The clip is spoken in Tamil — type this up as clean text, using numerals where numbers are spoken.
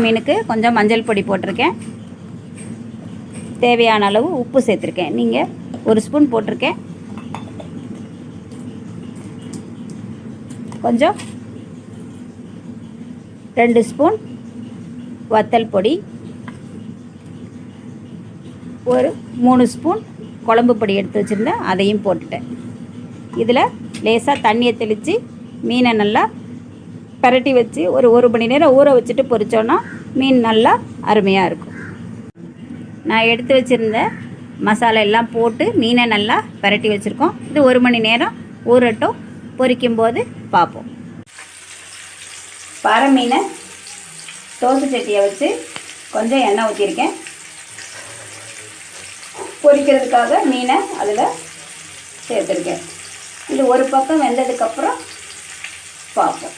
மீனுக்கு கொஞ்சம் மஞ்சள் பொடி போட்டிருக்கேன், தேவையான அளவு உப்பு சேர்த்துருக்கேன். நீங்கள் 1 ஸ்பூன் போட்டிருக்கேன். கொஞ்சம் 2 ஸ்பூன் வத்தல் பொடி, ஒரு 3 ஸ்பூன் குழம்பு பொடி எடுத்து வச்சுருந்தேன், அதையும் போட்டுட்டேன். இதில் லேசாக தண்ணியை தெளித்து மீனை நல்லா பரட்டி வச்சு ஒரு மணி நேரம் ஊற வச்சுட்டு பொரித்தோன்னா மீன் நல்லா அருமையாக இருக்கும். நான் எடுத்து வச்சுருந்த மசாலா எல்லாம் போட்டு மீனை நல்லா பரட்டி வச்சுருக்கோம். இது 1 மணி நேரம் ஊறட்டும், பொரிக்கும்போது பார்ப்போம். பாறை மீனை தோசை சட்டியை வச்சு கொஞ்சம் எண்ணெய் ஊற்றிருக்கேன். பொரிக்கிறதுக்காக மீனை அதில் சேர்த்துருக்கேன். இது ஒரு பக்கம் வெந்ததுக்கப்புறம் பார்ப்போம்.